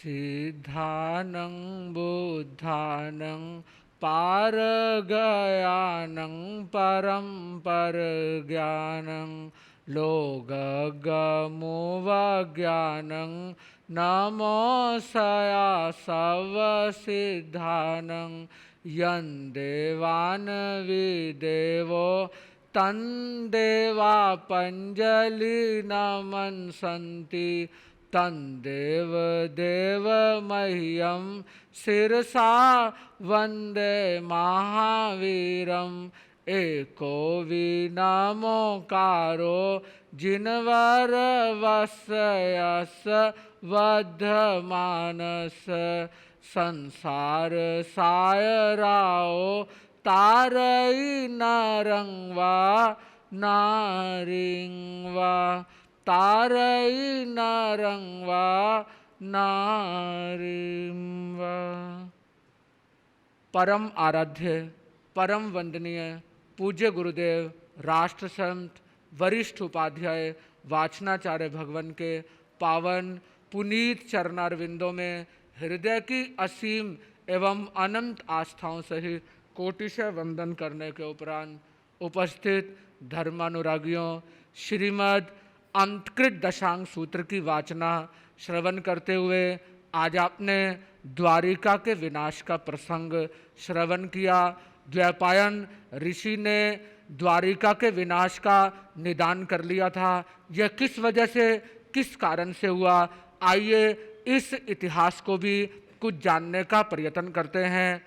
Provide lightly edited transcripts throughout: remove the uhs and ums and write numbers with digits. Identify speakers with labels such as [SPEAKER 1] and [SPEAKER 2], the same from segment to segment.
[SPEAKER 1] सिद्धानं बुद्धानं पारगयानं परं परज्ञानं लोकगमोवज्ञानं नमोऽस्या सर्वसिद्धानं यं देवान्विदेवो तं देवा पञ्जलिर्नमन्सन्ति तं देवदेवमह्यं शिरसा वन्दे महावीरम् एको विनमोकारो जिनवरवस्यस वध्यमानस संसार सायराओ तारई नरंवा नारिंवा तारई नरंवा नारिंवा। परम आराध्य, परम वंदनीय पूज्य गुरुदेव, राष्ट्र संत, वरिष्ठ उपाध्याय वाचनाचार्य भगवान के पावन पुनीत चरणारविंदों में हृदय की असीम एवं अनंत आस्थाओं सहित कोटिशः वंदन करने के उपरांत उपस्थित धर्मानुरागियों, श्रीमद् अंतकृत दशांग सूत्र की वाचना श्रवण करते हुए आज आपने द्वारिका के विनाश का प्रसंग श्रवण किया। द्वैपायन ऋषि ने द्वारिका के विनाश का निदान कर लिया था। यह किस वजह से, किस कारण से हुआ, आइए इस इतिहास को भी कुछ जानने का प्रयत्न करते हैं।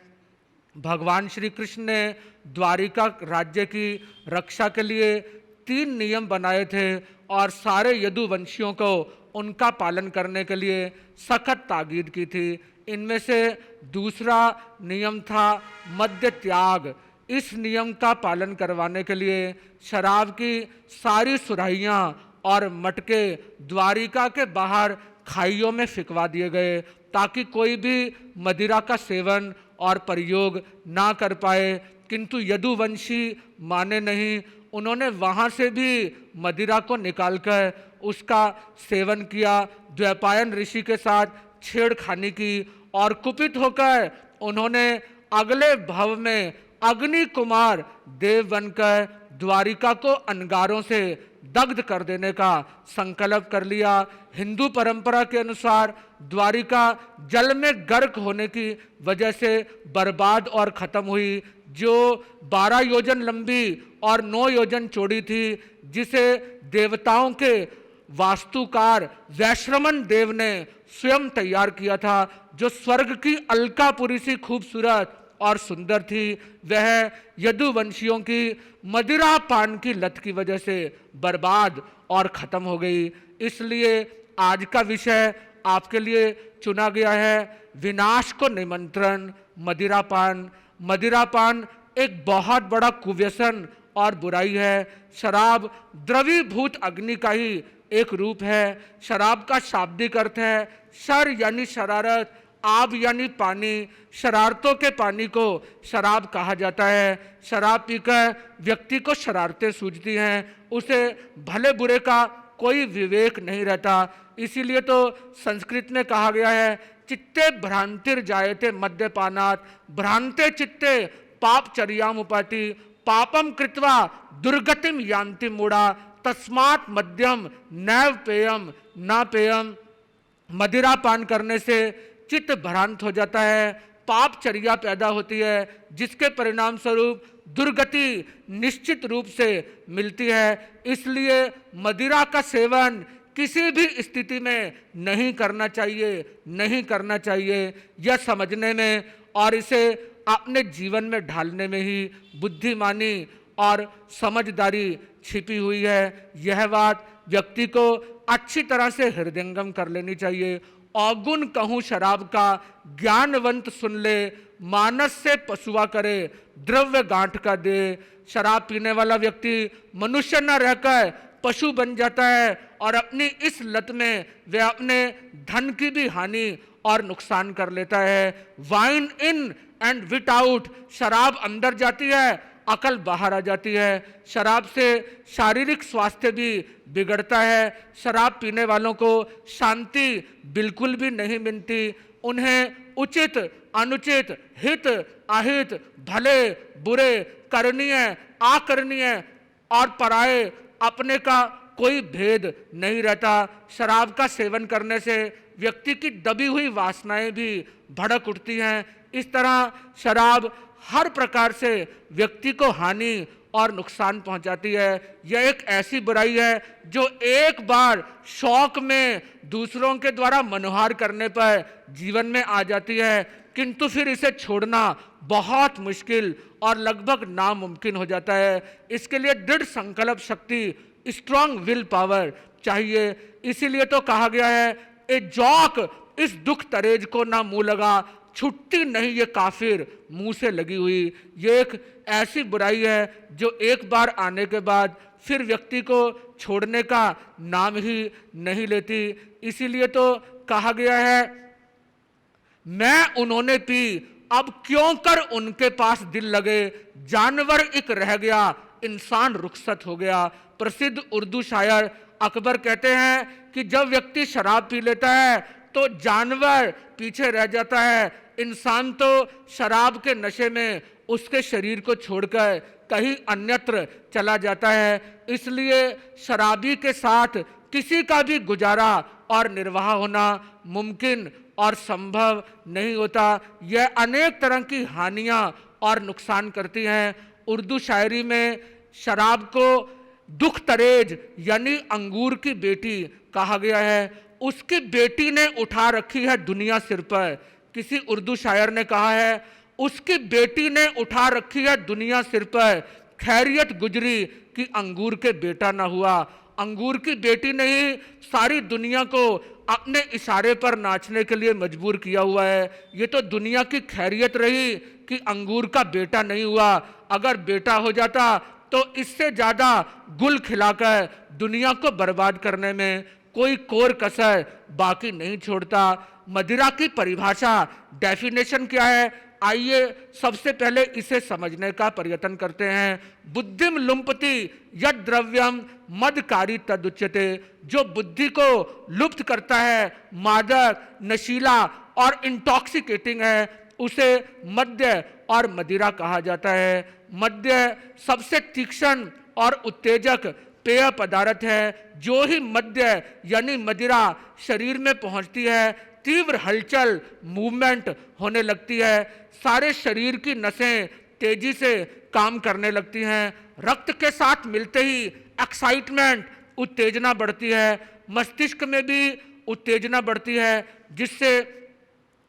[SPEAKER 1] भगवान श्री कृष्ण ने द्वारिका राज्य की रक्षा के लिए 3 नियम बनाए थे और सारे यदुवंशियों को उनका पालन करने के लिए सख्त ताकीद की थी। इनमें से दूसरा नियम था मद्य त्याग। इस नियम का पालन करवाने के लिए शराब की सारी सुराहियां और मटके द्वारिका के बाहर खाइयों में फिकवा दिए गए ताकि कोई भी मदिरा का सेवन और प्रयोग ना कर पाए। किंतु यदुवंशी माने नहीं। उन्होंने वहाँ से भी मदिरा को निकालकर उसका सेवन किया, द्वैपायन ऋषि के साथ छेड़खानी की और कुपित होकर उन्होंने अगले भव में अग्नि कुमार देव बनकर द्वारिका को अंगारों से दग्ध कर देने का संकल्प कर लिया। हिंदू परंपरा के अनुसार द्वारिका जल में गर्क होने की वजह से बर्बाद और खत्म हुई, जो 12 योजन लंबी और 9 योजन चौड़ी थी, जिसे देवताओं के वास्तुकार वैश्रमण देव ने स्वयं तैयार किया था, जो स्वर्ग की अलकापुरी सी खूबसूरत और सुंदर थी। वह यदुवंशियों की मदिरा पान की लत की वजह से बर्बाद और खत्म हो गई। इसलिए आज का विषय आपके लिए चुना गया है विनाश को निमंत्रण, मदिरा पान। मदिरा पान एक बहुत बड़ा कुव्यसन और बुराई है। शराब द्रवीभूत अग्नि का ही एक रूप है। शराब का शाब्दिक अर्थ है शर यानी शरारत, आब यानी पानी। शरारतों के पानी को शराब कहा जाता है। शराब पीकर व्यक्ति को शरारतें सूझती हैं, उसे भले बुरे का कोई विवेक नहीं रहता। इसीलिए तो संस्कृत में कहा गया है चित्ते भ्रांतिर जायते मद्यपानात् भ्रांते चित्ते पापचर्यामुपैति पापम कृत्वा दुर्गतिम यान्ति मूढ़ा तस्मात् मद्यम नैव पेयम न पेयम। मदिरा पान करने से चित्त भ्रांत हो जाता है, पापचर्या पैदा होती है, जिसके परिणाम स्वरूप दुर्गति निश्चित रूप से मिलती है। इसलिए मदिरा का सेवन किसी भी स्थिति में नहीं करना चाहिए, नहीं करना चाहिए। यह समझने में और इसे अपने जीवन में ढालने में ही बुद्धिमानी और समझदारी छिपी हुई है। यह बात व्यक्ति को अच्छी तरह से हृदयंगम कर लेनी चाहिए। अवगुण कहूँ शराब का, ज्ञानवंत सुन ले, मानस से पशुआ करे, द्रव्य गांठ का दे। शराब पीने वाला व्यक्ति मनुष्य न रहकर पशु बन जाता है और अपनी इस लत में वह अपने धन की भी हानि और नुकसान कर लेता है। Wine in and wit out, शराब अंदर जाती है अकल बाहर आ जाती है। शराब से शारीरिक स्वास्थ्य भी बिगड़ता है। शराब पीने वालों को शांति बिल्कुल भी नहीं मिलती। उन्हें उचित अनुचित, हित अहित, भले बुरे, करणीय आकरणीय और पराये अपने का कोई भेद नहीं रहता। शराब का सेवन करने से व्यक्ति की दबी हुई वासनाएं भी भड़क उठती हैं। इस तरह शराब हर प्रकार से व्यक्ति को हानि और नुकसान पहुंचाती है। यह एक ऐसी बुराई है जो एक बार शौक में दूसरों के द्वारा मनोहार करने पर जीवन में आ जाती है, किंतु फिर इसे छोड़ना बहुत मुश्किल और लगभग नामुमकिन हो जाता है। इसके लिए दृढ़ संकल्प शक्ति, स्ट्रॉन्ग विल पावर चाहिए। इसीलिए तो कहा गया है, ए जौक इस दुख तरेज को ना मुंह लगा, छुट्टी नहीं ये काफिर मुंह से लगी हुई। ये एक ऐसी बुराई है जो एक बार आने के बाद फिर व्यक्ति को छोड़ने का नाम ही नहीं लेती। इसीलिए तो कहा गया है, मैं उन्होंने पी अब क्यों कर उनके पास दिल लगे, जानवर एक रह गया इंसान रुखसत हो गया। प्रसिद्ध उर्दू शायर अकबर कहते हैं कि जब व्यक्ति शराब पी लेता है तो जानवर पीछे रह जाता है, इंसान तो शराब के नशे में उसके शरीर को छोड़कर कहीं अन्यत्र चला जाता है। इसलिए शराबी के साथ किसी का भी गुजारा और निर्वाह होना मुमकिन और संभव नहीं होता। यह अनेक तरह की हानियां और नुकसान करती हैं। उर्दू शायरी में शराब को दुख तरेज यानी अंगूर की बेटी कहा गया है। उसकी बेटी ने उठा रखी है दुनिया सिर पर। किसी उर्दू शायर ने कहा है, उसकी बेटी ने उठा रखी है दुनिया सिर पर, खैरियत गुजरी कि अंगूर के बेटा ना हुआ। अंगूर की बेटी ने ही सारी दुनिया को अपने इशारे पर नाचने के लिए मजबूर किया हुआ है। ये तो दुनिया की खैरियत रही कि अंगूर का बेटा नहीं हुआ। अगर बेटा हो जाता तो इससे ज्यादा गुल खिलाकर दुनिया को बर्बाद करने में कोई कोर कसर बाकी नहीं छोड़ता। मदिरा की परिभाषा, डेफिनेशन क्या है, आइए सबसे पहले इसे समझने का प्रयत्न करते हैं। बुद्धिम लुम्पति यद द्रव्यम मदकारी तदुच्यते, जो बुद्धि को लुप्त करता है, मादक, नशीला और इंटॉक्सिकेटिंग है, उसे मद्य और मदिरा कहा जाता है। मद्य सबसे तीक्ष्ण और उत्तेजक पेय पदार्थ है। जो ही मद्य यानी मदिरा शरीर में पहुंचती है, तीव्र हलचल मूवमेंट होने लगती है। सारे शरीर की नसें तेजी से काम करने लगती हैं। रक्त के साथ मिलते ही एक्साइटमेंट, उत्तेजना बढ़ती है। मस्तिष्क में भी उत्तेजना बढ़ती है, जिससे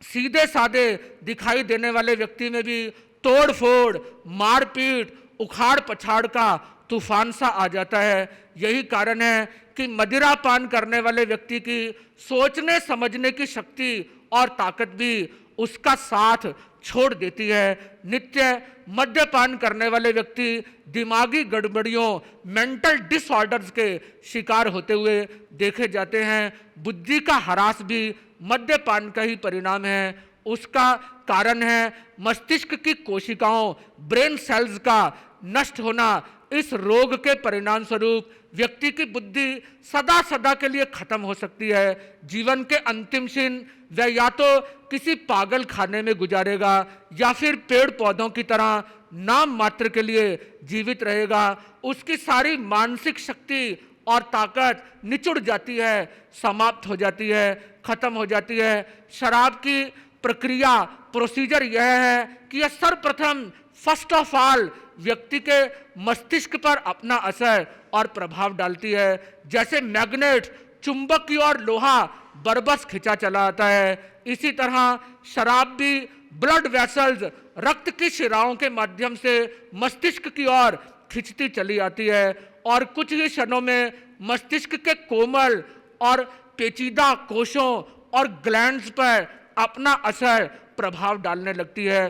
[SPEAKER 1] सीधे साधे दिखाई देने वाले व्यक्ति में भी तोड़ फोड़, मारपीट, उखाड़ पछाड़ का तूफान सा आ जाता है। यही कारण है कि मदिरा पान करने वाले व्यक्ति की सोचने समझने की शक्ति और ताकत भी उसका साथ छोड़ देती है। नित्य मद्यपान करने वाले व्यक्ति दिमागी गड़बड़ियों, मेंटल डिसऑर्डर्स के शिकार होते हुए देखे जाते हैं। बुद्धि का ह्रास भी मद्यपान का ही परिणाम है। उसका कारण है मस्तिष्क की कोशिकाओं, ब्रेन सेल्स का नष्ट होना। इस रोग के परिणाम स्वरूप व्यक्ति की बुद्धि सदा सदा के लिए खत्म हो सकती है। जीवन के अंतिम क्षण वह या तो किसी पागल खाने में गुजारेगा या फिर पेड़ पौधों की तरह नाम मात्र के लिए जीवित रहेगा। उसकी सारी मानसिक शक्ति और ताकत निचुड़ जाती है, समाप्त हो जाती है, खत्म हो जाती है। शराब की प्रक्रिया, प्रोसीजर यह है कि यह सर्वप्रथम फर्स्ट ऑफ ऑल व्यक्ति के मस्तिष्क पर अपना असर और प्रभाव डालती है। जैसे मैग्नेट चुंबक की ओर लोहा बरबस खिंचा चला आता है, इसी तरह शराब भी ब्लड वेसल्स, रक्त की शिराओं के माध्यम से मस्तिष्क की ओर खिंचती चली आती है और कुछ ही क्षणों में मस्तिष्क के कोमल और पेचीदा कोशों और ग्लैंड्स पर अपना असर प्रभाव डालने लगती है।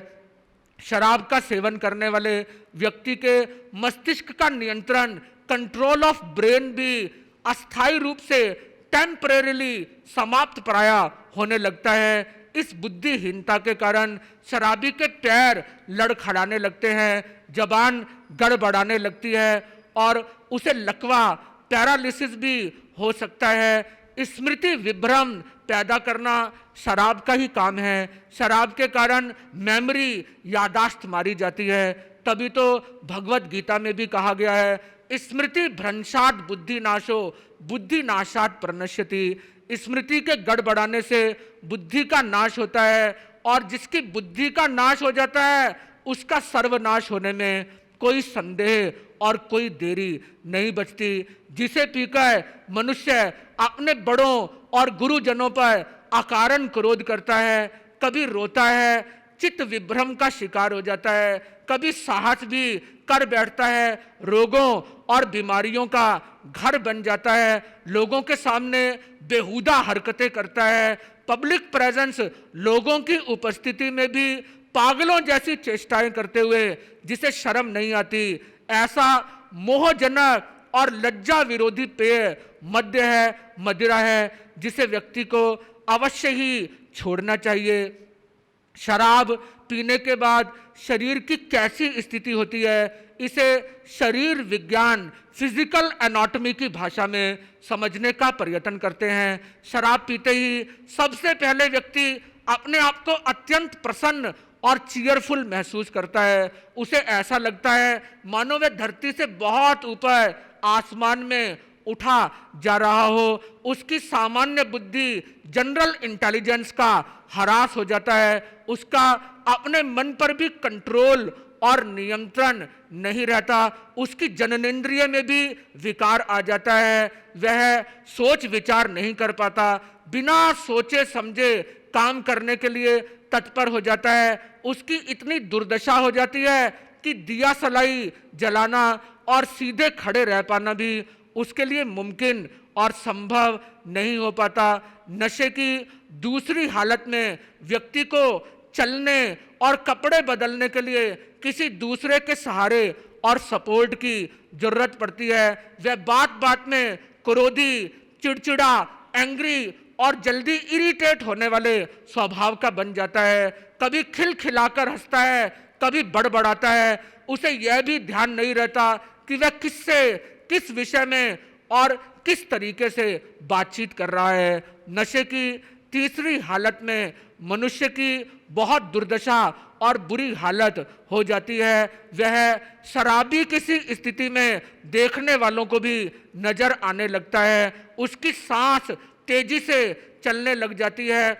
[SPEAKER 1] शराब का सेवन करने वाले व्यक्ति के मस्तिष्क का नियंत्रण, कंट्रोल ऑफ ब्रेन भी अस्थायी रूप से टेम्परेरीली समाप्त प्राय होने लगता है। इस बुद्धिहीनता के कारण शराबी के पैर लड़खड़ाने लगते हैं, जबान गड़बड़ाने लगती है और उसे लकवा, पैरालिसिस भी हो सकता है। स्मृति विभ्रम पैदा करना शराब का ही काम है। शराब के कारण मेमोरी, यादाश्त मारी जाती है। तभी तो भगवत गीता में भी कहा गया है, स्मृति भ्रंशात बुद्धि नाशो बुद्धि नाशात प्रणश्यति। स्मृति के गड़बड़ाने से बुद्धि का नाश होता है और जिसकी बुद्धि का नाश हो जाता है उसका सर्वनाश होने में कोई संदेह और कोई देरी नहीं बचती। जिसे पीकर मनुष्य अपने बड़ों और गुरुजनों पर अकारण क्रोध करता है, कभी रोता है, चित्त विभ्रम का शिकार हो जाता है, कभी साहस भी कर बैठता है, रोगों और बीमारियों का घर बन जाता है, लोगों के सामने बेहुदा हरकतें करता है, पब्लिक प्रेजेंस, लोगों की उपस्थिति में भी पागलों जैसी चेष्टाएं करते हुए जिसे शर्म नहीं आती। ऐसा मोहजनक और लज्जा विरोधी पेय मद्य है, मदिरा है, जिसे व्यक्ति को अवश्य ही छोड़ना चाहिए। शराब पीने के बाद शरीर की कैसी स्थिति होती है, इसे शरीर विज्ञान, फिजिकल एनाटॉमी की भाषा में समझने का प्रयत्न करते हैं। शराब पीते ही सबसे पहले व्यक्ति अपने आप को अत्यंत प्रसन्न और चीयरफुल महसूस करता है। उसे ऐसा लगता है मानो वह धरती से बहुत ऊपर आसमान में उठा जा रहा हो। उसकी सामान्य बुद्धि, जनरल इंटेलिजेंस का ह्रास हो जाता है। उसका अपने मन पर भी कंट्रोल और नियंत्रण नहीं रहता। उसकी जननेंद्रिय में भी विकार आ जाता है। वह सोच विचार नहीं कर पाता, बिना सोचे समझे काम करने के लिए तत्पर हो जाता है। उसकी इतनी दुर्दशा हो जाती है कि दिया सलाई जलाना और सीधे खड़े रह पाना भी उसके लिए मुमकिन और संभव नहीं हो पाता। नशे की दूसरी हालत में व्यक्ति को चलने और कपड़े बदलने के लिए किसी दूसरे के सहारे और सपोर्ट की जरूरत पड़ती है। वह बात बात में क्रोधी, चिड़चिड़ा, एंग्री और जल्दी इरिटेट होने वाले स्वभाव का बन जाता है। कभी खिलखिलाकर हंसता है, कभी बड़बड़ाता है। उसे यह भी ध्यान नहीं रहता कि वह किससे, किस विषय में और किस तरीके से बातचीत कर रहा है। नशे की तीसरी हालत में मनुष्य की बहुत दुर्दशा और बुरी हालत हो जाती है। वह शराबी किसी स्थिति में देखने वालों को भी नजर आने लगता है। उसकी सांस तेजी से चलने लग जाती है।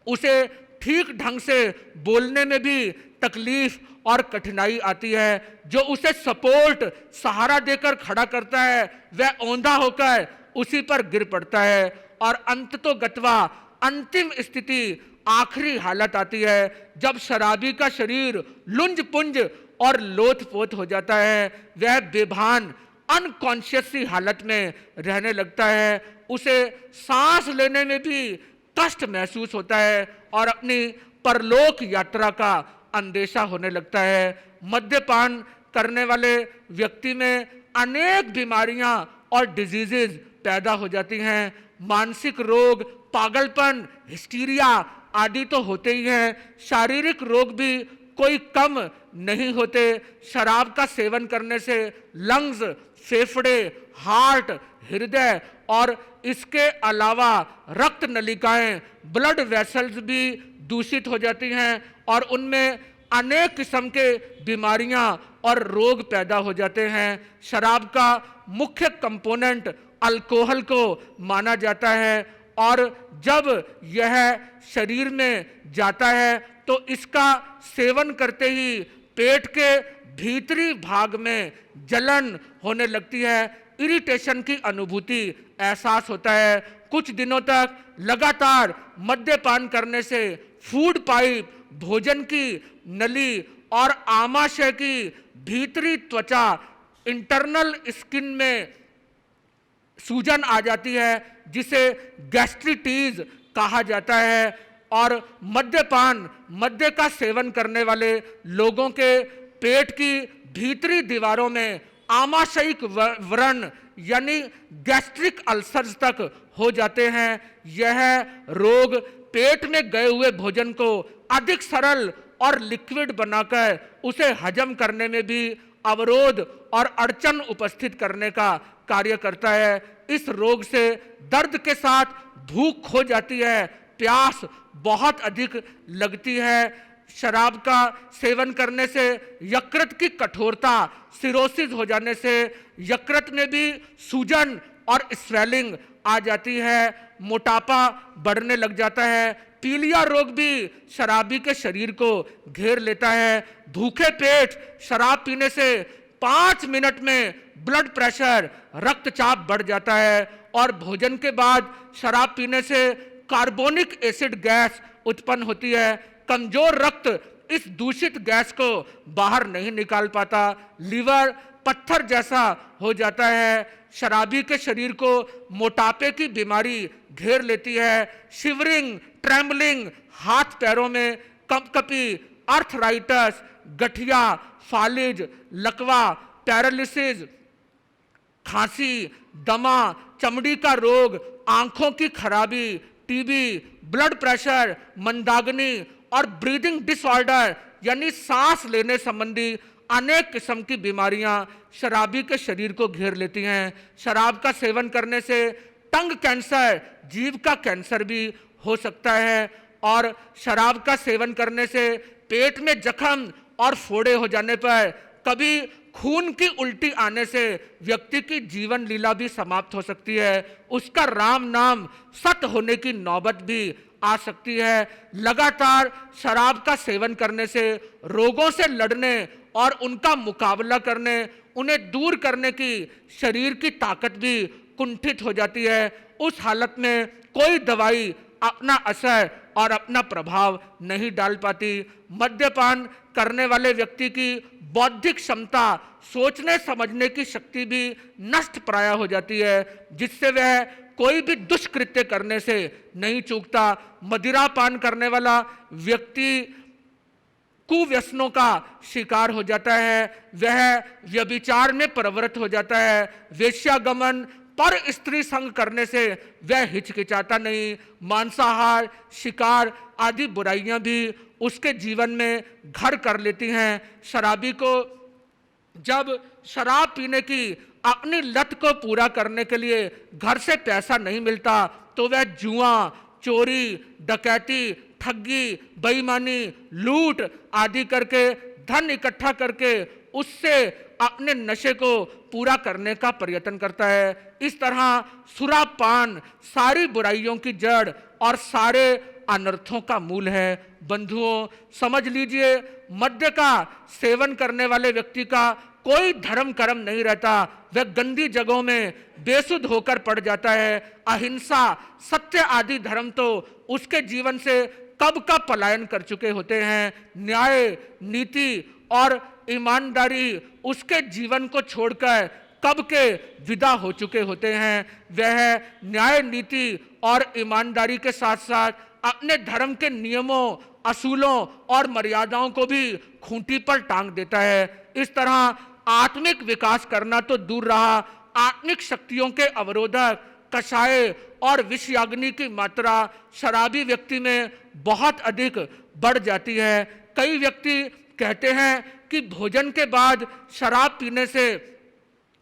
[SPEAKER 1] उसे ठीक ढंग से बोलने में भी तकलीफ और कठिनाई आती है। जो उसे सपोर्ट, सहारा देकर खड़ा करता है, वह औंधा होकर उसी पर गिर पड़ता है और अंततोगत्वा अंतिम स्थिति, आखिरी हालत आती है जब शराबी का शरीर लुंज पुंज और लोथपोथ हो जाता है। वह बेभान, अनकॉन्शियस सी हालत में रहने लगता है। उसे सांस लेने में भी कष्ट महसूस होता है और अपनी परलोक यात्रा का अंदेशा होने लगता है। मद्यपान करने वाले व्यक्ति में अनेक बीमारियां और डिजीजेज पैदा हो जाती हैं। मानसिक रोग, पागलपन, हिस्टीरिया आदि तो होते ही हैं। शारीरिक रोग भी कोई कम नहीं होते। शराब का सेवन करने से लंग्स, फेफड़े, हार्ट, हृदय और इसके अलावा रक्त नलिकाएं, ब्लड वेसल्स भी दूषित हो जाती हैं और उनमें अनेक किस्म के बीमारियां और रोग पैदा हो जाते हैं। शराब का मुख्य कंपोनेंट अल्कोहल को माना जाता है और जब यह शरीर में जाता है तो इसका सेवन करते ही पेट के भीतरी भाग में जलन होने लगती है, इरिटेशन की अनुभूति एहसास होता है। कुछ दिनों तक लगातार मद्यपान करने से फूड पाइप, भोजन की नली और आमाशय की भीतरी त्वचा, इंटरनल स्किन में सूजन आ जाती है जिसे गैस्ट्रिटीज कहा जाता है। और मद्यपान, मद्य का सेवन करने वाले लोगों के पेट की भीतरी दीवारों में आमाशयिक व्रण यानी गैस्ट्रिक अल्सर्स तक हो जाते हैं। यह रोग पेट में गए हुए भोजन को अधिक सरल और लिक्विड बनाकर उसे हजम करने में भी अवरोध और अड़चन उपस्थित करने का कार्य करता है। इस रोग से दर्द के साथ भूख खो जाती है, प्यास बहुत अधिक लगती है। शराब का सेवन करने से यकृत की कठोरता, सिरोसिस हो जाने से यकृत में भी सूजन और स्वेलिंग आ जाती है, मोटापा बढ़ने लग जाता है। पीलिया रोग भी शराबी के शरीर को घेर लेता है। भूखे पेट शराब पीने से 5 मिनट में ब्लड प्रेशर, रक्तचाप बढ़ जाता है और भोजन के बाद शराब पीने से कार्बोनिक एसिड गैस उत्पन्न होती है। कमजोर रक्त इस दूषित गैस को बाहर नहीं निकाल पाता, लीवर पत्थर जैसा हो जाता है। शराबी के शरीर को मोटापे की बीमारी घेर लेती है। शिवरिंग, ट्रेम्बलिंग, हाथ पैरों में कंपकपी, अर्थराइटस, गठिया, फालिज, लकवा, पैरालिसिस, खांसी, दमा, चमड़ी का रोग, आंखों की खराबी, टीबी, ब्लड प्रेशर, मंदाग्नि और ब्रीदिंग डिसऑर्डर यानी सांस लेने संबंधी अनेक किस्म की बीमारियां शराबी के शरीर को घेर लेती हैं। शराब का सेवन करने से टंग कैंसर, जीभ का कैंसर भी हो सकता है और शराब का सेवन करने से पेट में जख्म और फोड़े हो जाने पर, कभी खून की उल्टी आने से व्यक्ति की जीवन लीला भी समाप्त हो सकती है। उसका राम नाम सत होने की नौबत भी आ सकती है। लगातार शराब का सेवन करने से रोगों से लड़ने और उनका मुकाबला करने, उन्हें दूर करने की शरीर की ताकत भी कुंठित हो जाती है। उस हालत में कोई दवाई अपना असर और अपना प्रभाव नहीं डाल पाती। मद्यपान करने वाले व्यक्ति की बौद्धिक क्षमता, सोचने समझने की शक्ति भी नष्ट प्राय हो जाती है, जिससे वह कोई भी दुष्कृत्य करने से नहीं चूकता। मदिरा पान करने वाला व्यक्ति कुव्यसनों का शिकार हो जाता है, वह व्यभिचार में प्रवृत्त हो जाता है। वेश्यागमन, पर स्त्री संग करने से वह हिचकिचाता नहीं। मांसाहार, शिकार आदि बुराइयां भी उसके जीवन में घर कर लेती हैं। शराबी को जब शराब पीने की अपनी लत को पूरा करने के लिए घर से पैसा नहीं मिलता तो वह जुआ, चोरी, डकैती, ठगी, बेईमानी, लूट आदि करके धन इकट्ठा करके उससे अपने नशे को पूरा करने का प्रयत्न करता है। इस तरह सुरापान सारी बुराइयों की जड़ और सारे अनर्थों का मूल है। बंधुओं, समझ लीजिए, मद्य का सेवन करने वाले व्यक्ति का कोई धर्म कर्म नहीं रहता। वह गंदी जगहों में बेसुध होकर पड़ जाता है। अहिंसा, सत्य आदि धर्म तो उसके जीवन से कब का पलायन कर चुके होते हैं। न्याय, नीति और ईमानदारी उसके जीवन को छोड़कर कब के विदा हो चुके होते हैं। वह न्याय, नीति और ईमानदारी के साथ साथ अपने धर्म के नियमों, असूलों और मर्यादाओं को भी खूंटी पर टांग देता है। इस तरह आत्मिक विकास करना तो दूर रहा, आत्मिक शक्तियों के अवरोधक कषाय और विषयाग्नि की मात्रा शराबी व्यक्ति में बहुत अधिक बढ़ जाती है। कई व्यक्ति कहते हैं कि भोजन के बाद शराब पीने से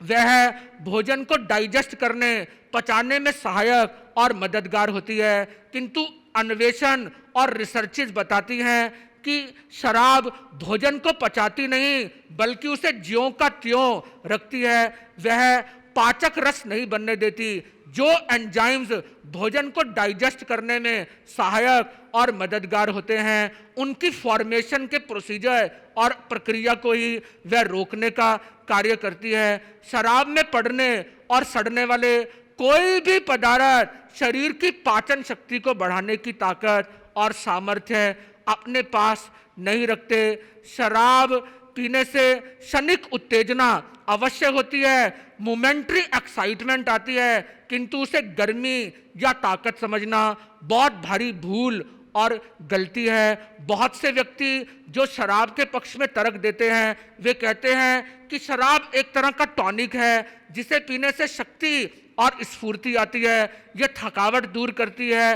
[SPEAKER 1] वह भोजन को डाइजेस्ट करने, पचाने में सहायक और मददगार होती है, किंतु अन्वेषण और रिसर्चेस बताती हैं कि शराब भोजन को पचाती नहीं बल्कि उसे ज्यों का त्यों रखती है। वह पाचक रस नहीं बनने देती। जो एंजाइम्स भोजन को डाइजेस्ट करने में सहायक और मददगार होते हैं, उनकी फॉर्मेशन के प्रोसीजर और प्रक्रिया को ही वह रोकने का कार्य करती है। शराब में पड़ने और सड़ने वाले कोई भी पदार्थ शरीर की पाचन शक्ति को बढ़ाने की ताकत और सामर्थ्य अपने पास नहीं रखते। शराब पीने से क्षणिक उत्तेजना अवश्य होती है, मोमेंट्री एक्साइटमेंट आती है, किंतु उसे गर्मी या ताकत समझना बहुत भारी भूल और गलती है। बहुत से व्यक्ति जो शराब के पक्ष में तर्क देते हैं, वे कहते हैं कि शराब एक तरह का टॉनिक है जिसे पीने से शक्ति और स्फूर्ति आती है, यह थकावट दूर करती है,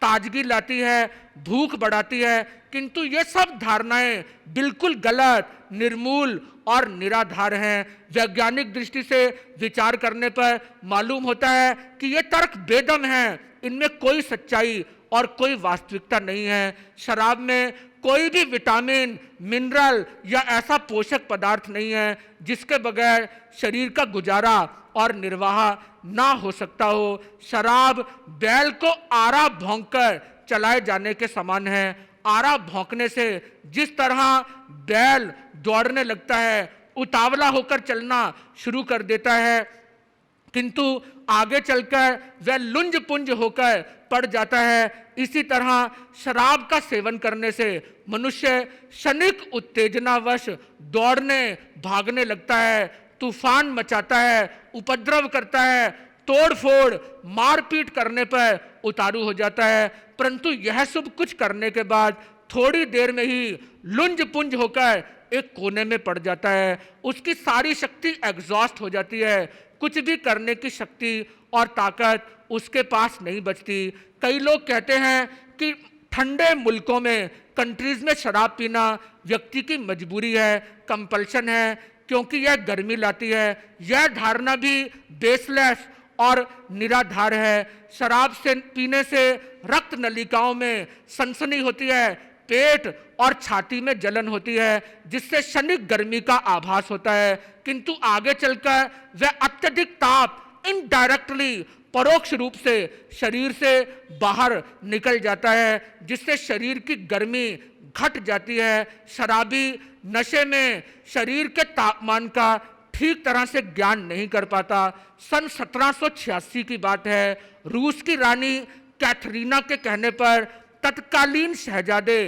[SPEAKER 1] ताजगी लाती है, भूख बढ़ाती है, किंतु ये सब धारणाएं बिल्कुल गलत, निर्मूल और निराधार हैं। वैज्ञानिक दृष्टि से विचार करने पर मालूम होता है कि ये तर्क बेदम हैं, इनमें कोई सच्चाई और कोई वास्तविकता नहीं है। शराब में कोई भी विटामिन, मिनरल या ऐसा पोषक पदार्थ नहीं है जिसके बगैर शरीर का गुजारा और निर्वाह ना हो सकता हो। शराब बैल को आरा भौंककर चलाए जाने के समान है। आरा भौंकने से जिस तरह बैल दौड़ने लगता है, उतावला होकर चलना शुरू कर देता है, किंतु आगे चलकर वह लुंज पुंज होकर पड़ जाता है, इसी तरह शराब का सेवन करने से मनुष्य क्षणिक उत्तेजनावश दौड़ने भागने लगता है, तूफान मचाता है, उपद्रव करता है, तोड़फोड़ मारपीट करने पर उतारू हो जाता है। परंतु यह सब कुछ करने के बाद थोड़ी देर में ही लुंज पुंज होकर एक कोने में पड़ जाता है। उसकी सारी शक्ति एग्जॉस्ट हो जाती है, कुछ भी करने की शक्ति और ताकत उसके पास नहीं बचती। कई लोग कहते हैं कि ठंडे मुल्कों में, कंट्रीज में शराब पीना व्यक्ति की मजबूरी है, कंपल्शन है, क्योंकि यह गर्मी लाती है। यह धारणा भी बेसलेस और निराधार है। शराब से पीने से रक्त नलिकाओं में सनसनी होती है, पेट और छाती में जलन होती है, जिससे क्षणिक गर्मी का आभास होता है, किंतु आगे चलकर वह अत्यधिक ताप इनडायरेक्टली, परोक्ष रूप से शरीर से बाहर निकल जाता है, जिससे शरीर की गर्मी घट जाती है। शराबी नशे में शरीर के तापमान का ठीक तरह से ज्ञान नहीं कर पाता। सन 1786 की बात है, रूस की रानी कैथरीना के कहने पर तत्कालीन शहजादे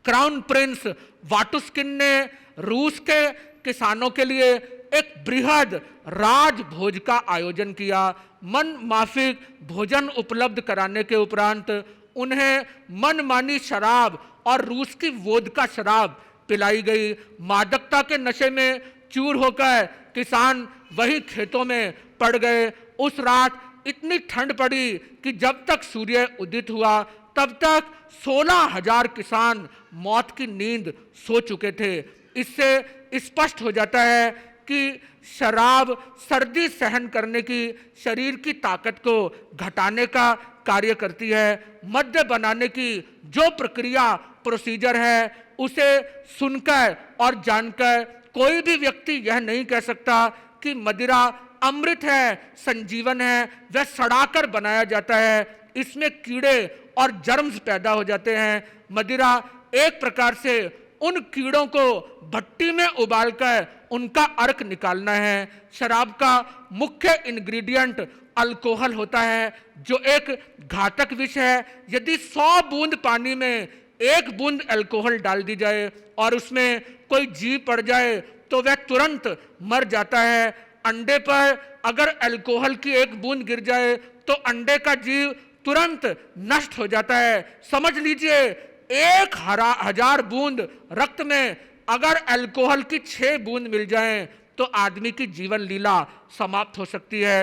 [SPEAKER 1] क्राउन प्रिंस वाटुस्किन ने रूस के किसानों के लिए एक बृहद राजभोज का आयोजन किया। मन माफिक भोजन उपलब्ध कराने के उपरांत उन्हें मनमानी शराब और रूस की वोदका शराब पिलाई गई। मादकता के नशे में चूर होकर किसान वही खेतों में पड़ गए। उस रात इतनी ठंड पड़ी कि जब तक सूर्य उदित हुआ तब तक 16,000 किसान मौत की नींद सो चुके थे। इससे स्पष्ट हो जाता है कि शराब सर्दी सहन करने की शरीर की ताकत को घटाने का कार्य करती है। मद्य बनाने की जो प्रक्रिया, प्रोसीजर है, उसे सुनकर और जानकर कोई भी व्यक्ति यह नहीं कह सकता कि मदिरा अमृत है, संजीवन है। वह सड़ाकर बनाया जाता है, इसमें कीड़े और जर्म्स पैदा हो जाते हैं। मदिरा एक प्रकार से उन कीड़ों को भट्टी में उबालकर उनका अर्क निकालना है। शराब का मुख्य इंग्रेडिएंट अल्कोहल होता है, जो एक घातक विष है। यदि 100 बूंद पानी में 1 बूंद अल्कोहल डाल दी जाए और उसमें कोई जीव पड़ जाए तो वह तुरंत मर जाता है। अंडे पर अगर अल्कोहल की 1 बूंद गिर जाए तो अंडे का जीव तुरंत नष्ट हो जाता है। समझ लीजिए 1,000 बूंद रक्त में अगर अल्कोहल की 6 बूंद मिल जाएं तो आदमी की जीवन लीला समाप्त हो सकती है।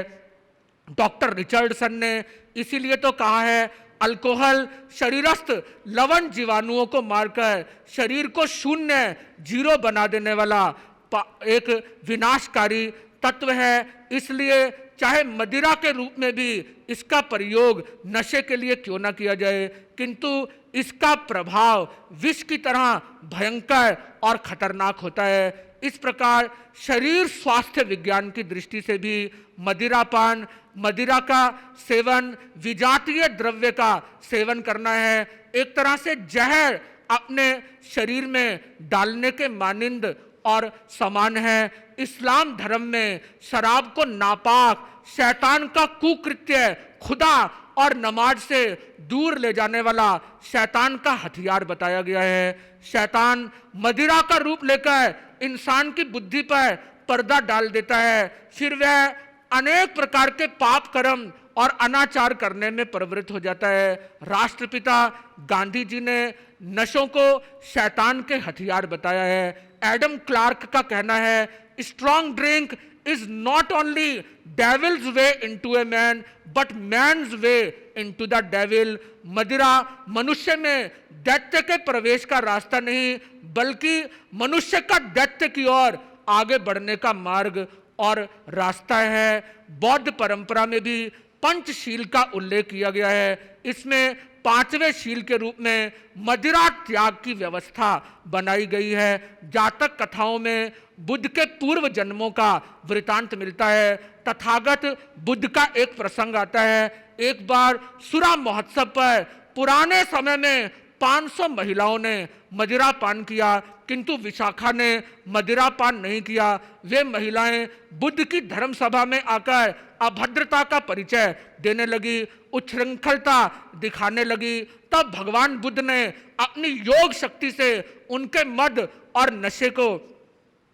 [SPEAKER 1] डॉक्टर रिचर्डसन ने इसीलिए तो कहा है, अल्कोहल शरीरस्थ लवण जीवाणुओं को मारकर शरीर को शून्य, जीरो बना देने वाला एक विनाशकारी तत्व है। इसलिए चाहे मदिरा के रूप में भी इसका प्रयोग नशे के लिए क्यों ना किया जाए, किंतु इसका प्रभाव विष की तरह भयंकर और खतरनाक होता है। इस प्रकार शरीर स्वास्थ्य विज्ञान की दृष्टि से भी मदिरापान, मदिरा का सेवन, विजातीय द्रव्य का सेवन करना है, एक तरह से जहर अपने शरीर में डालने के मानिंद और समान है। इस्लाम धर्म में शराब को नापाक, शैतान का कुकृत्य, खुदा और नमाज से दूर ले जाने वाला शैतान का हथियार बताया गया है। शैतान मदिरा का रूप लेकर इंसान की बुद्धि पर पर्दा डाल देता है, फिर वह अनेक प्रकार के पाप कर्म और अनाचार करने में प्रवृत्त हो जाता है। राष्ट्रपिता गांधी जी ने नशों को शैतान के हथियार बताया है। एडम क्लार्क का कहना है, strong drink is not only devil's way into a man, but man's way into the devil. मदिरा मनुष्य में दैत्य के प्रवेश का रास्ता नहीं, बल्कि मनुष्य का दैत्य की ओर आगे बढ़ने का मार्ग और रास्ता है। बौद्ध परंपरा में भी पंचशील का उल्लेख किया गया है। इसमें पांचवें शील के रूप में मदिरा त्याग की व्यवस्था बनाई गई है। जातक कथाओं में बुद्ध के पूर्व जन्मों का वृतांत मिलता है। तथागत बुद्ध का एक प्रसंग आता है। एक बार सुरा महोत्सव पर पुराने समय में 500 महिलाओं ने मदिरा पान किया, किंतु विशाखा ने मदिरा पान नहीं किया। वे महिलाएं बुद्ध की धर्म सभा में आकर अभद्रता का परिचय देने लगी, उच्छृंखलता दिखाने लगी। तब भगवान बुद्ध ने अपनी योग शक्ति से उनके मद और नशे को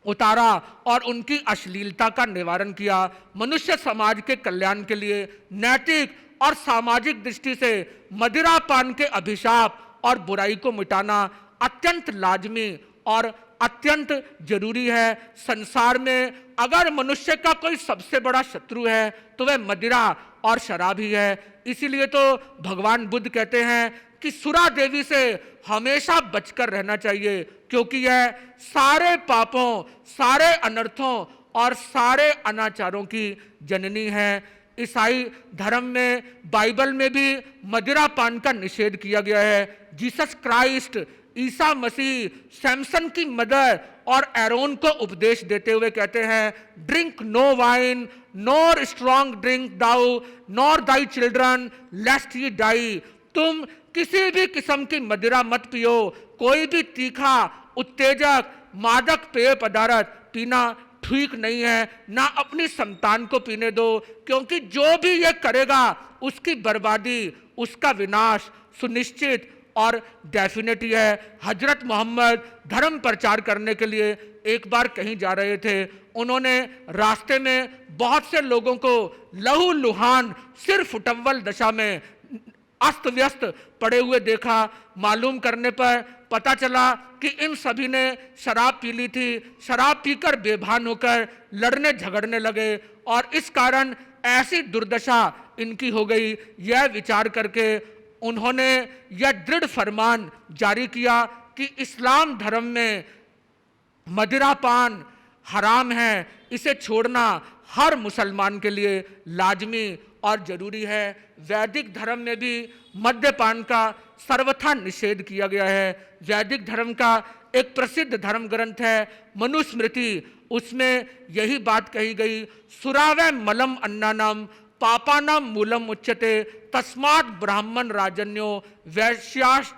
[SPEAKER 1] उतारा और उनकी अश्लीलता का निवारण किया। मनुष्य समाज के कल्याण के लिए नैतिक और सामाजिक दृष्टि से मदिरा पान के अभिशाप और बुराई को मिटाना अत्यंत लाजमी और अत्यंत जरूरी है। संसार में अगर मनुष्य का कोई सबसे बड़ा शत्रु है तो वह मदिरा और शराब ही है। इसीलिए तो भगवान बुद्ध कहते हैं कि सुरा देवी से हमेशा बचकर रहना चाहिए, क्योंकि यह सारे पापों, सारे अनर्थों और सारे अनाचारों की जननी है। ईसाई धर्म में, बाइबल में भी मदिरा पान का निषेध किया गया है। जीसस क्राइस्ट, ईसा मसीह सैमसन की मदर और एरोन को उपदेश देते हुए कहते हैं, drink no wine nor strong drink thou nor thy children lest ye die. तुम किसी भी किस्म की मदिरा मत पियो, कोई भी तीखा, उत्तेजक, मादक पेय पदार्थ पीना ठीक नहीं है, ना अपनी संतान को पीने दो, क्योंकि जो भी ये करेगा उसकी बर्बादी, उसका विनाश सुनिश्चित और डेफिनेटली है। हजरत मोहम्मद धर्म प्रचार करने के लिए एक बार कहीं जा रहे थे। उन्होंने रास्ते में बहुत से लोगों को लहू लुहान, सिर फुटव्वल दशा में अस्त व्यस्त पड़े हुए देखा। मालूम करने पर पता चला कि इन सभी ने शराब पी ली थी। शराब पीकर बेभान होकर लड़ने झगड़ने लगे और इस कारण ऐसी दुर्दशा इनकी हो गई। यह विचार करके उन्होंने यह दृढ़ फरमान जारी किया कि इस्लाम धर्म में मदिरा पान हराम है, इसे छोड़ना हर मुसलमान के लिए लाजमी और जरूरी है। वैदिक धर्म में भी मद्यपान का सर्वथा निषेध किया गया है। वैदिक धर्म का एक प्रसिद्ध धर्म ग्रंथ है मनुस्मृति, उसमें यही बात कही गई, सुरावै मलम अन्नानाम पापानाम मूलम उच्यते तस्मात् ब्राह्मण राजन्यो वैश्यास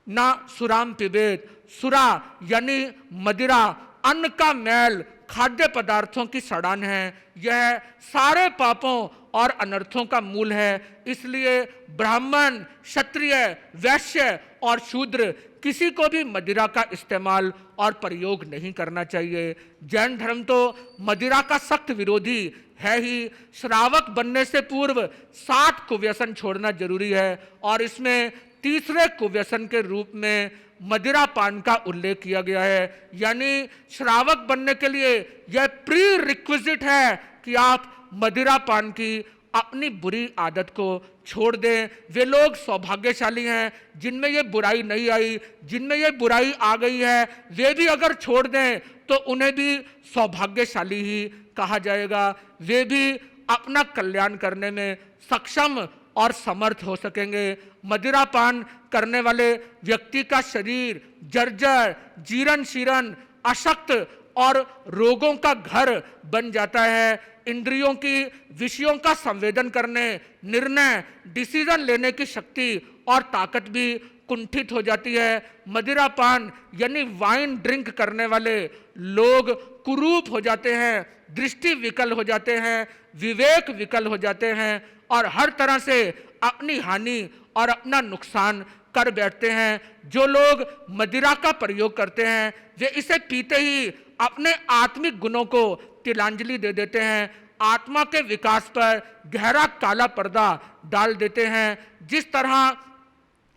[SPEAKER 1] ना सुराम पिबेत। सुरा यानी मदिरा अन्न का मैल, खाद्य पदार्थों की सड़ान है। यह सारे पापों और अनर्थों का मूल है। इसलिए ब्राह्मण, क्षत्रिय, वैश्य और शूद्र किसी को भी मदिरा का इस्तेमाल और प्रयोग नहीं करना चाहिए। जैन धर्म तो मदिरा का सख्त विरोधी है ही। श्रावक बनने से पूर्व 7 कुव्यसन छोड़ना जरूरी है और इसमें तीसरे कुव्यसन के रूप में मदिरा पान का उल्लेख किया गया है। यानी श्रावक बनने के लिए यह प्री रिक्विजिट है कि आप मदिरा पान की अपनी बुरी आदत को छोड़ दें। वे लोग सौभाग्यशाली हैं जिनमें ये बुराई नहीं आई। जिनमें ये बुराई आ गई है वे भी अगर छोड़ दें तो उन्हें भी सौभाग्यशाली ही कहा जाएगा। वे भी अपना कल्याण करने में सक्षम और समर्थ हो सकेंगे। मदिरा पान करने वाले व्यक्ति का शरीर जर्जर, जीर्ण शीर्ण, अशक्त और रोगों का घर बन जाता है। इंद्रियों की विषयों का संवेदन करने, निर्णय, डिसीजन लेने की शक्ति और ताकत भी कुंठित हो जाती है। मदिरा पान यानी वाइन ड्रिंक करने वाले लोग कुरूप हो जाते हैं, दृष्टि विकल हो जाते हैं, विवेक विकल हो जाते हैं और हर तरह से अपनी हानि और अपना नुकसान कर बैठते हैं। जो लोग मदिरा का प्रयोग करते हैं वे इसे पीते ही अपने आत्मिक गुणों को तिलांजलि दे देते हैं, आत्मा के विकास पर गहरा काला पर्दा डाल देते हैं। जिस तरह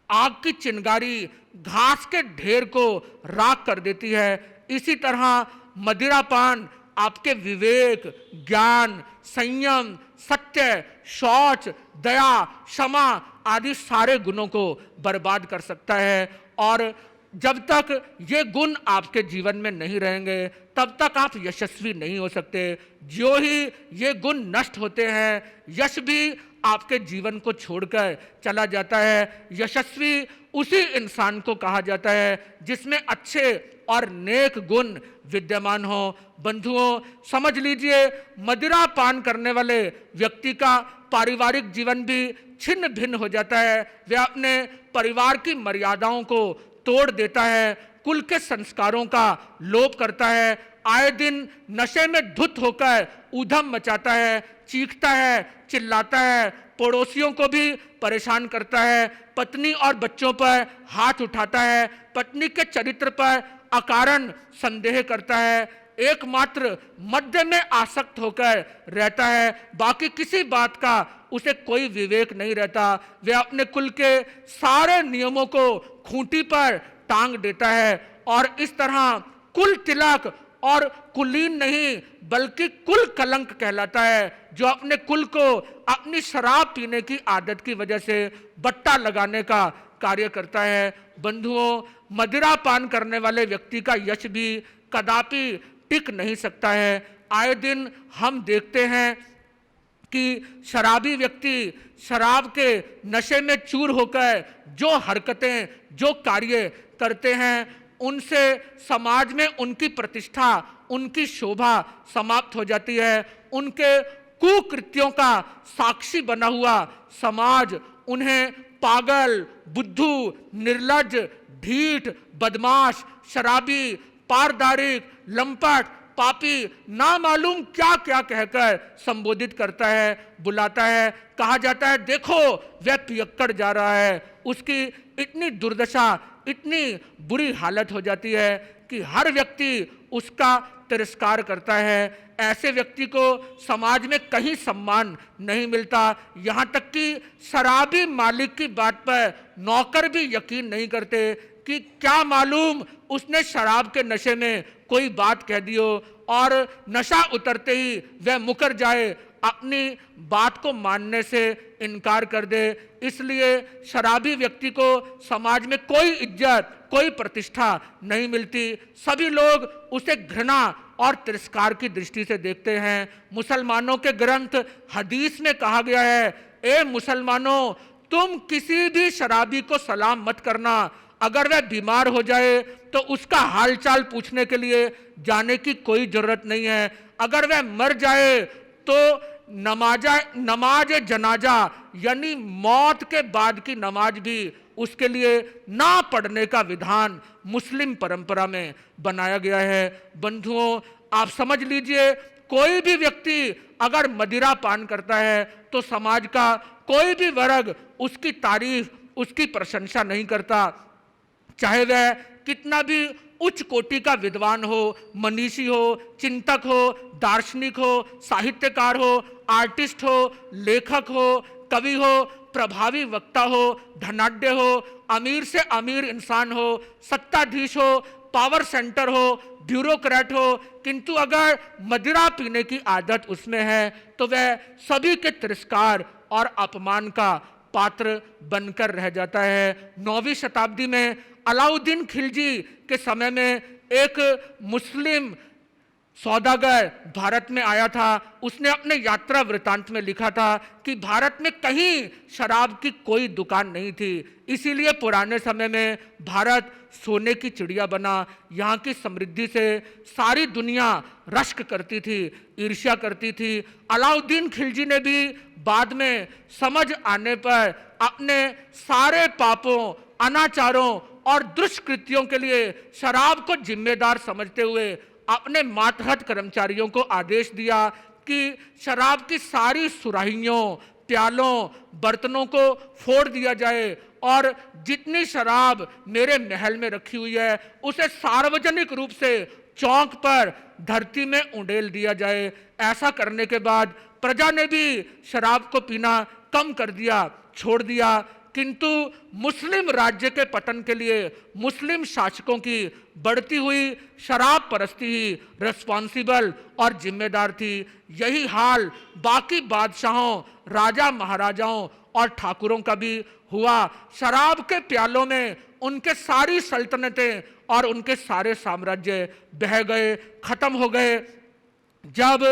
[SPEAKER 1] आग की चिंगारी घास के ढेर को राख कर देती है, इसी तरह मदिरा पान आपके विवेक, ज्ञान, संयम, सत्य, शौच, दया, क्षमा आदि सारे गुणों को बर्बाद कर सकता है। और जब तक ये गुण आपके जीवन में नहीं रहेंगे तब तक आप यशस्वी नहीं हो सकते। जो ही ये गुण नष्ट होते हैं, यश भी आपके जीवन को छोड़कर चला जाता है। यशस्वी उसी इंसान को कहा जाता है जिसमें अच्छे और नेक गुण विद्यमान हो। बंधुओं, समझ लीजिए, मदिरा पान करने वाले व्यक्ति का पारिवारिक जीवन भी छिन्न भिन्न हो जाता है। वह अपने परिवार की मर्यादाओं को तोड़ देता है, कुल के संस्कारों का लोप करता है, आए दिन नशे में धुत होकर ऊधम मचाता है, चीखता है, चिल्लाता है, पड़ोसियों को भी परेशान करता है, पत्नी और बच्चों पर हाथ उठाता है, पत्नी के चरित्र पर अकारण संदेह करता है, एकमात्र मद्य में आसक्त होकर रहता है, बाकी किसी बात का उसे कोई विवेक नहीं रहता। वह अपने कुल के सारे नियमों को खूंटी पर टांग देता है और इस तरह कुल तिलक और कुलीन नहीं बल्कि कुल कलंक कहलाता है, जो अपने कुल को अपनी शराब पीने की आदत की वजह से बट्टा लगाने का कार्य करता है। बंधुओं, मदिरा पान करने वाले व्यक्ति का यश भी कदापि टिक नहीं सकता है। आए दिन हम देखते हैं कि शराबी व्यक्ति शराब के नशे में चूर होकर जो हरकतें, जो कार्य करते हैं, उनसे समाज में उनकी प्रतिष्ठा, उनकी शोभा समाप्त हो जाती है। उनके कुकृत्यों का साक्षी बना हुआ समाज उन्हें पागल, बुद्धू, निर्लज्ज, ढीठ, बदमाश, शराबी, पारदारिक, लंपट, पापी, ना मालूम क्या क्या कहकर संबोधित करता है, बुलाता है। कहा जाता है, देखो वह पियक्कड़ जा रहा है। उसकी इतनी दुर्दशा, इतनी बुरी हालत हो जाती है कि हर व्यक्ति उसका तिरस्कार करता है। ऐसे व्यक्ति को समाज में कहीं सम्मान नहीं मिलता। यहाँ तक कि शराबी मालिक की बात पर नौकर भी यकीन नहीं करते कि क्या मालूम उसने शराब के नशे में कोई बात कह दी हो और नशा उतरते ही वह मुकर जाए, अपनी बात को मानने से इनकार कर दे। इसलिए शराबी व्यक्ति को समाज में कोई इज्जत, कोई प्रतिष्ठा नहीं मिलती। सभी लोग उसे घृणा और तिरस्कार की दृष्टि से देखते हैं। मुसलमानों के ग्रंथ हदीस में कहा गया है, ए मुसलमानों, तुम किसी भी शराबी को सलाम मत करना। अगर वह बीमार हो जाए तो उसका हालचाल पूछने के लिए जाने की कोई जरूरत नहीं है। अगर वह मर जाए तो नमाज जनाजा यानी मौत के बाद की नमाज भी उसके लिए ना पढ़ने का विधान मुस्लिम परंपरा में बनाया गया है। बंधुओं, आप समझ लीजिए, कोई भी व्यक्ति अगर मदिरा पान करता है तो समाज का कोई भी वर्ग उसकी तारीफ, उसकी प्रशंसा नहीं करता। चाहे वह कितना भी उच्च कोटि का विद्वान हो, मनीषी हो, चिंतक हो, दार्शनिक हो, साहित्यकार हो, आर्टिस्ट हो, लेखक हो, कवि हो, प्रभावी वक्ता हो, धनाढ्य हो, अमीर से अमीर इंसान हो, सत्ताधीश हो, पावर सेंटर हो, ब्यूरोक्रेट हो, किंतु अगर मदिरा पीने की आदत उसमें है तो वह सभी के तिरस्कार और अपमान का पात्र बनकर रह जाता है। 9वीं शताब्दी में अलाउद्दीन खिलजी के समय में एक मुस्लिम सौदागर भारत में आया था। उसने अपने यात्रा वृतांत में लिखा था कि भारत में कहीं शराब की कोई दुकान नहीं थी, इसीलिए पुराने समय में भारत सोने की चिड़िया बना। यहाँ की समृद्धि से सारी दुनिया रश्क करती थी, ईर्ष्या करती थी। अलाउद्दीन खिलजी ने भी बाद में समझ आने पर अपने सारे पापों, अनाचारों और दुष्कृत्यों के लिए शराब को जिम्मेदार समझते हुए अपने मातहत कर्मचारियों को आदेश दिया कि शराब की सारी सुराहियों, प्यालों, बर्तनों को फोड़ दिया जाए और जितनी शराब मेरे महल में रखी हुई है उसे सार्वजनिक रूप से चौक पर धरती में उंडेल दिया जाए। ऐसा करने के बाद प्रजा ने भी शराब को पीना कम कर दिया, छोड़ दिया। किंतु मुस्लिम राज्य के पतन के लिए मुस्लिम शासकों की बढ़ती हुई शराब परस्ती ही रिस्पॉन्सिबल और जिम्मेदार थी। यही हाल बाकी बादशाहों, राजा महाराजाओं और ठाकुरों का भी हुआ। शराब के प्यालों में उनके सारी सल्तनतें और उनके सारे साम्राज्य बह गए, खत्म हो गए। जब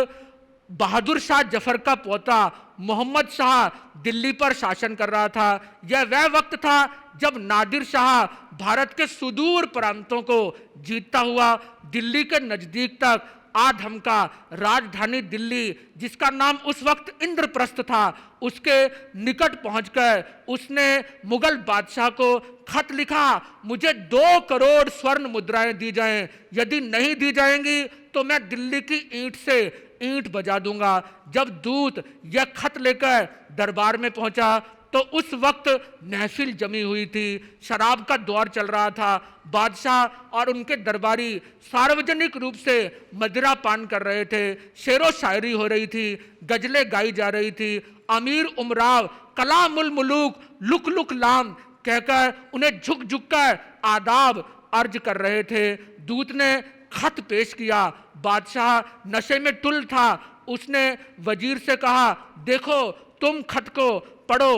[SPEAKER 1] बहादुर शाह जफर का पोता मोहम्मद शाह दिल्ली पर शासन कर रहा था, यह वह वक्त था जब नादिर शाह भारत के सुदूर प्रांतों को जीतता हुआ दिल्ली के नजदीक तक आ धमका। राजधानी दिल्ली, जिसका नाम उस वक्त इंद्रप्रस्थ था, उसके निकट पहुंचकर उसने मुगल बादशाह को खत लिखा, मुझे 2 करोड़ स्वर्ण मुद्राएं दी जाएं, यदि नहीं दी जाएंगी तो मैं दिल्ली की ईंट से ईंट बजा दूंगा। जब दूत यह खत लेकर दरबार में पहुंचा तो उस वक्त महफिल जमी हुई थी, शराब का दौर चल रहा था। बादशाह और उनके दरबारी सार्वजनिक रूप से मदिरा पान कर रहे थे, शेरो शायरी हो रही थी, गजलें गाई जा रही थी। अमीर उमराव कलामुल मुलूक लुक लुक लाम कहकर उन्हें झुक झुक कर आदाब अर्ज कर रहे थे। दूत ने खत पेश किया। बादशाह नशे में टुल था। उसने वजीर से कहा, देखो तुम खत को पढ़ो।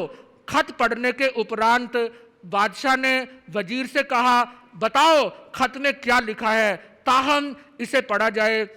[SPEAKER 1] खत पढ़ने के उपरांत बादशाह ने वजीर से कहा, बताओ खत में क्या लिखा है, ताहम इसे पढ़ा जाए।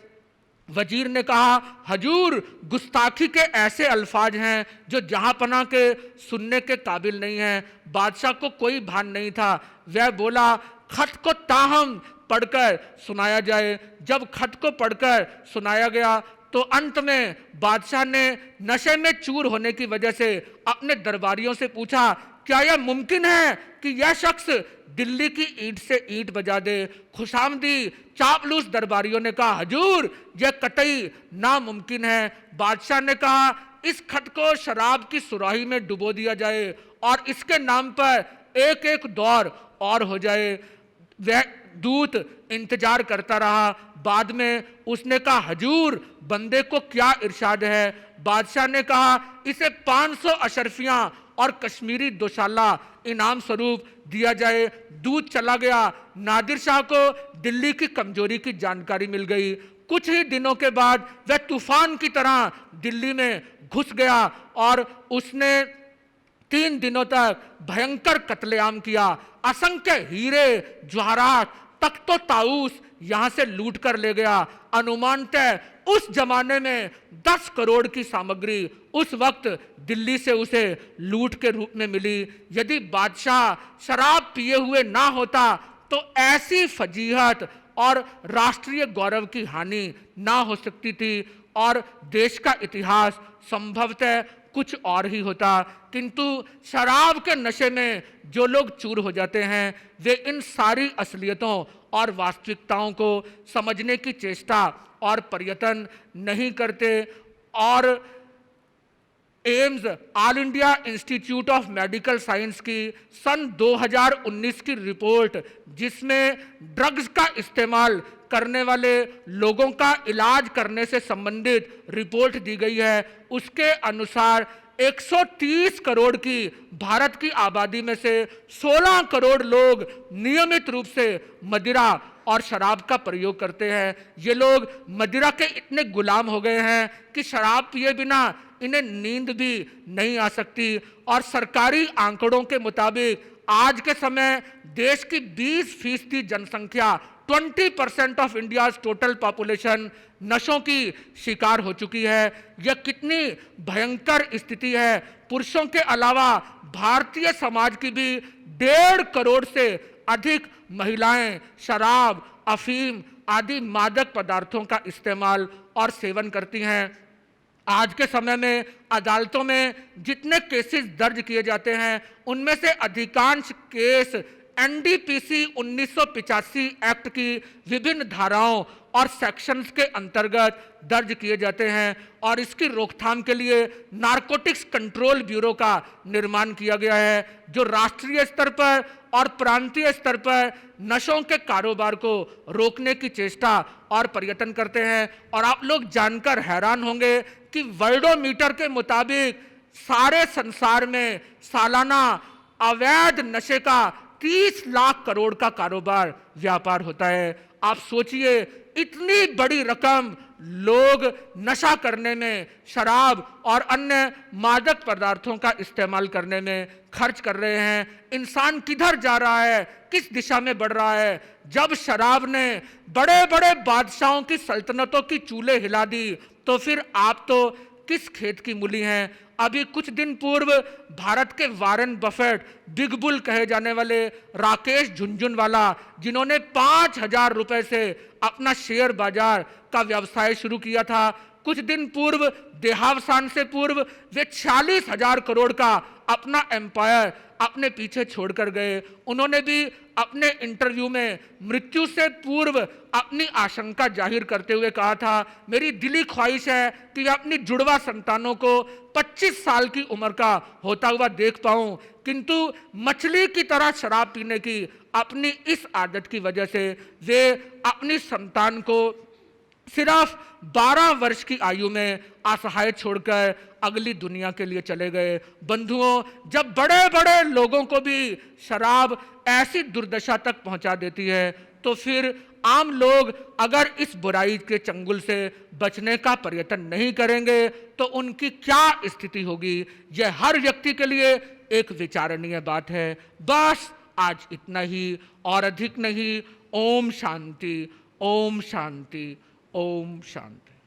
[SPEAKER 1] वजीर ने कहा, हजूर गुस्ताखी के ऐसे अल्फाज हैं जो जहां पना के सुनने के काबिल नहीं हैं। बादशाह को कोई भान नहीं था। वह बोला, खत को ताहम पढ़कर सुनाया जाए। जब खत को पढ़कर सुनाया गया तो अंत में बादशाह ने नशे में चूर होने की वजह से अपने दरबारियों से पूछा, क्या यह मुमकिन है कि यह शख्स दिल्ली की ईंट से ईंट बजा दे? खुशामदी चापलूस दरबारियों ने कहा, हजूर यह कतई नामुमकिन है। बादशाह ने कहा, इस खत को शराब की सुराही में डुबो दिया जाए और इसके नाम पर एक एक दौर और हो जाए। वह दूत इंतजार करता रहा। बाद में उसने कहा, हजूर बंदे को क्या इरशाद है? बादशाह ने कहा, इसे 500 अशरफियां और कश्मीरी दोशाला इनाम स्वरूप दिया जाए। दूत चला गया। नादिर शाह को दिल्ली की कमजोरी की जानकारी मिल गई। कुछ ही दिनों के बाद वह तूफान की तरह दिल्ली में घुस गया और उसने 3 दिनों तक भयंकर कत्लेआम किया। असंख्य हीरे जवाहरात तख्तो ताऊस यहां से लूट कर ले गया। अनुमानतः उस जमाने में 10 करोड़ की सामग्री उस वक्त दिल्ली से उसे लूट के रूप में मिली। यदि बादशाह शराब पिए हुए ना होता तो ऐसी फजीहत और राष्ट्रीय गौरव की हानि ना हो सकती थी और देश का इतिहास संभवतः कुछ और ही होता। किंतु शराब के नशे में जो लोग चूर हो जाते हैं वे इन सारी असलियतों और वास्तविकताओं को समझने की चेष्टा और प्रयत्न नहीं करते। और AIIMS all India institute of medical science की सन 2019 की रिपोर्ट, जिसमें ड्रग्स का इस्तेमाल करने वाले लोगों का इलाज करने से संबंधित रिपोर्ट दी गई है, उसके अनुसार 130 करोड़ की भारत की आबादी में से 16 करोड़ लोग नियमित रूप से मदिरा और शराब का प्रयोग करते हैं। ये लोग मदिरा के इतने गुलाम हो गए हैं कि शराब पिए बिना इन्हें नींद भी नहीं आ सकती। और सरकारी आंकड़ों के मुताबिक आज के समय देश की 20% जनसंख्या 20% ऑफ इंडिया टोटल पॉपुलेशन नशों की शिकार हो चुकी है। यह कितनी भयंकर स्थिति है। पुरुषों के अलावा भारतीय समाज की भी 1.5 करोड़ से अधिक महिलाएं शराब, अफीम आदि मादक पदार्थों का इस्तेमाल और सेवन करती हैं। आज के समय में अदालतों में जितने केसेस दर्ज किए जाते हैं उनमें से अधिकांश केस एनडीपीसी 1985 एक्ट की विभिन्न धाराओं और सेक्शंस के अंतर्गत दर्ज किए जाते हैं और इसकी रोकथाम के लिए नारकोटिक्स कंट्रोल ब्यूरो का निर्माण किया गया है, जो राष्ट्रीय स्तर पर और प्रांतीय स्तर पर नशों के कारोबार को रोकने की चेष्टा और प्रयत्न करते हैं। और आप लोग जानकर हैरान होंगे कि वर्ल्डोमीटर के मुताबिक सारे संसार में सालाना अवैध नशे का 30 लाख करोड़ का कारोबार व्यापार होता है। आप सोचिए, इतनी बड़ी रकम लोग नशा करने में, शराब और अन्य मादक पदार्थों का इस्तेमाल करने में खर्च कर रहे हैं। इंसान किधर जा रहा है, किस दिशा में बढ़ रहा है? जब शराब ने बड़े बड़े बादशाहों की सल्तनतों की चूल्हे हिला दी, तो फिर आप तो किस खेत की मूली हैं? अभी कुछ दिन पूर्व भारत के वारेन बफेट, बिग बुल कहे जाने वाले राकेश झुनझुनवाला, जिन्होंने 5,000 रुपए से अपना शेयर बाजार का व्यवसाय शुरू किया था, कुछ दिन पूर्व देहावसान से पूर्व वे 46,000 करोड़ का अपना एम्पायर अपने पीछे छोड़कर गए। उन्होंने भी अपने इंटरव्यू में मृत्यु से पूर्व अपनी आशंका जाहिर करते हुए कहा था, मेरी दिली ख्वाहिश है कि मैं अपनी जुड़वा संतानों को 25 साल की उम्र का होता हुआ देख पाऊं, किंतु मछली की तरह शराब पीने की अपनी इस आदत की वजह से वे अपनी संतान को सिर्फ 12 वर्ष की आयु में असहाय छोड़कर अगली दुनिया के लिए चले गए। बंधुओं, जब बड़े बड़े लोगों को भी शराब ऐसी दुर्दशा तक पहुंचा देती है, तो फिर आम लोग अगर इस बुराई के चंगुल से बचने का प्रयत्न नहीं करेंगे तो उनकी क्या स्थिति होगी? यह हर व्यक्ति के लिए एक विचारणीय बात है। बस आज इतना ही और अधिक नहीं। ओम शांति, ओम शांति, ओम शांति।